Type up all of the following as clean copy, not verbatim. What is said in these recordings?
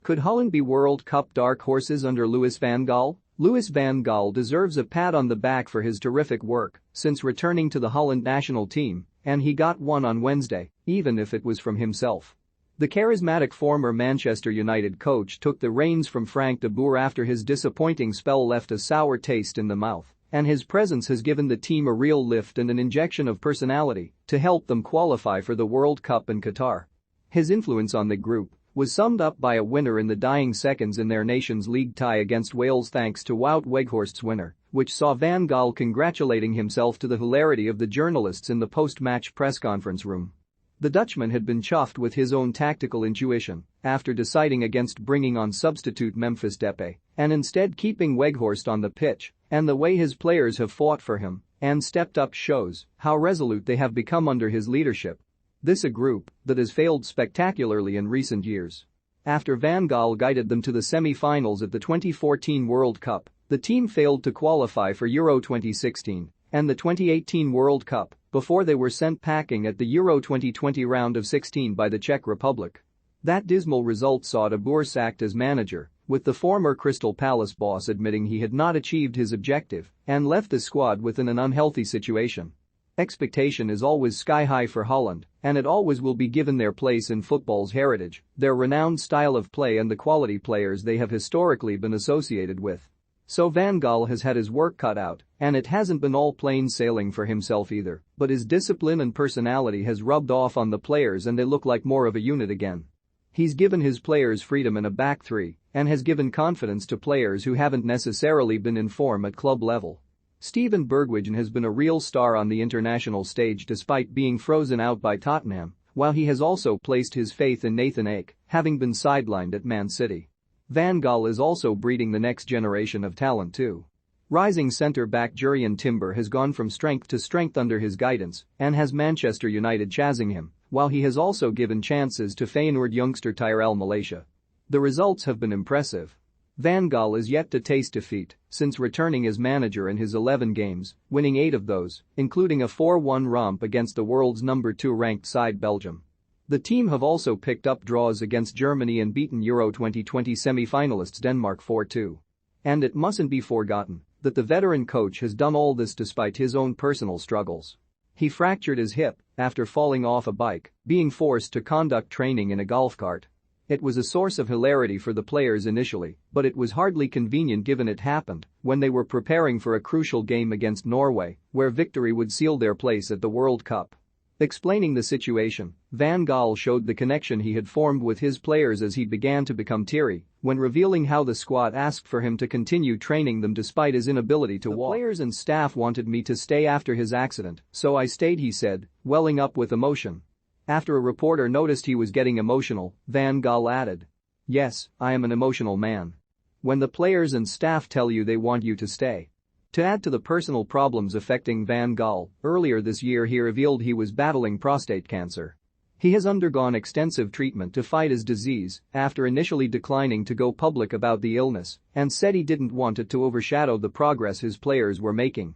Could Holland be World Cup dark horses under Louis van Gaal? Louis van Gaal deserves a pat on the back for his terrific work since returning to the Holland national team, and he got one on Wednesday, even if it was from himself. The charismatic former Manchester United coach took the reins from Frank de Boer after his disappointing spell left a sour taste in the mouth, and his presence has given the team a real lift and an injection of personality to help them qualify for the World Cup in Qatar. His influence on the group was summed up by a winner in the dying seconds in their Nations League tie against Wales thanks to Wout Weghorst's winner, which saw Van Gaal congratulating himself to the hilarity of the journalists in the post-match press conference room. The Dutchman had been chuffed with his own tactical intuition after deciding against bringing on substitute Memphis Depay and instead keeping Weghorst on the pitch, and the way his players have fought for him and stepped up shows how resolute they have become under his leadership. This a group that has failed spectacularly in recent years. After Van Gaal guided them to the semi-finals at the 2014 World Cup, the team failed to qualify for Euro 2016 and the 2018 World Cup before they were sent packing at the Euro 2020 round of 16 by the Czech Republic. That dismal result saw de Boer sacked as manager, with the former Crystal Palace boss admitting he had not achieved his objective and left the squad within an unhealthy situation. Expectation is always sky-high for Holland, and it always will be given their place in football's heritage, their renowned style of play and the quality players they have historically been associated with. So Van Gaal has had his work cut out, and it hasn't been all plain sailing for himself either, but his discipline and personality has rubbed off on the players and they look like more of a unit again. He's given his players freedom in a back three and has given confidence to players who haven't necessarily been in form at club level. Steven Bergwijn has been a real star on the international stage despite being frozen out by Tottenham, while he has also placed his faith in Nathan Ake, having been sidelined at Man City. Van Gaal is also breeding the next generation of talent too. Rising centre-back Jurrien Timber has gone from strength to strength under his guidance and has Manchester United chasing him, while he has also given chances to Feyenoord youngster Tyrell Malaysia. The results have been impressive. Van Gaal is yet to taste defeat since returning as manager in his 11 games, winning 8 of those, including a 4-1 romp against the world's number 2 ranked side Belgium. The team have also picked up draws against Germany and beaten Euro 2020 semi-finalists Denmark 4-2. And it mustn't be forgotten that the veteran coach has done all this despite his own personal struggles. He fractured his hip after falling off a bike, being forced to conduct training in a golf cart. It was a source of hilarity for the players initially, but it was hardly convenient given it happened when they were preparing for a crucial game against Norway, where victory would seal their place at the World Cup. Explaining the situation, Van Gaal showed the connection he had formed with his players as he began to become teary when revealing how the squad asked for him to continue training them despite his inability to walk. The players and staff wanted me to stay after his accident, so I stayed, he said, welling up with emotion. After a reporter noticed he was getting emotional, Van Gaal added, "Yes, I am an emotional man. When the players and staff tell you they want you to stay." To add to the personal problems affecting Van Gaal, earlier this year he revealed he was battling prostate cancer. He has undergone extensive treatment to fight his disease after initially declining to go public about the illness and said he didn't want it to overshadow the progress his players were making.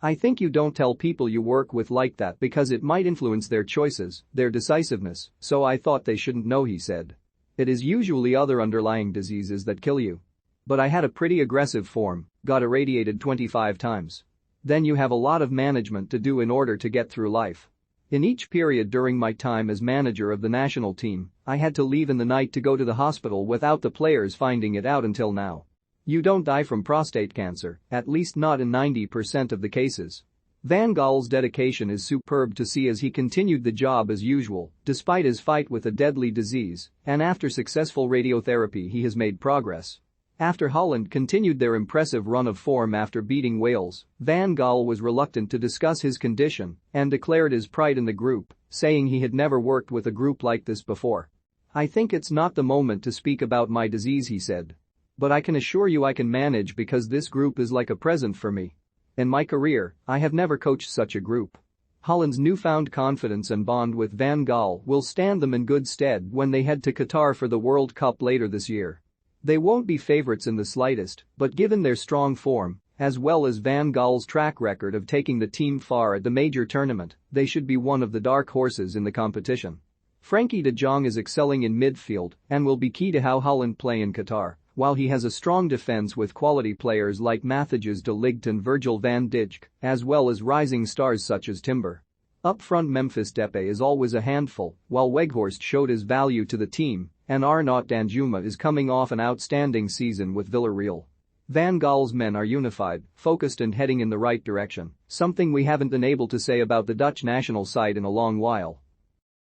"I think you don't tell people you work with like that because it might influence their choices, their decisiveness, so I thought they shouldn't know," he said. "It is usually other underlying diseases that kill you. But I had a pretty aggressive form, got irradiated 25 times. Then you have a lot of management to do in order to get through life. In each period during my time as manager of the national team, I had to leave in the night to go to the hospital without the players finding it out until now. You don't die from prostate cancer, at least not in 90% of the cases." Van Gaal's dedication is superb to see as he continued the job as usual, despite his fight with a deadly disease, and after successful radiotherapy he has made progress. After Holland continued their impressive run of form after beating Wales, Van Gaal was reluctant to discuss his condition and declared his pride in the group, saying he had never worked with a group like this before. "I think it's not the moment to speak about my disease," he said. "But I can assure you I can manage because this group is like a present for me. In my career, I have never coached such a group." Holland's newfound confidence and bond with Van Gaal will stand them in good stead when they head to Qatar for the World Cup later this year. They won't be favorites in the slightest, but given their strong form, as well as Van Gaal's track record of taking the team far at the major tournament, they should be one of the dark horses in the competition. Frenkie de Jong is excelling in midfield and will be key to how Holland play in Qatar, while he has a strong defense with quality players like Matthijs de Ligt and Virgil van Dijk, as well as rising stars such as Timber. Up front, Memphis Depay is always a handful, while Weghorst showed his value to the team, and Arnaut Danjuma is coming off an outstanding season with Villarreal. Van Gaal's men are unified, focused and heading in the right direction, something we haven't been able to say about the Dutch national side in a long while.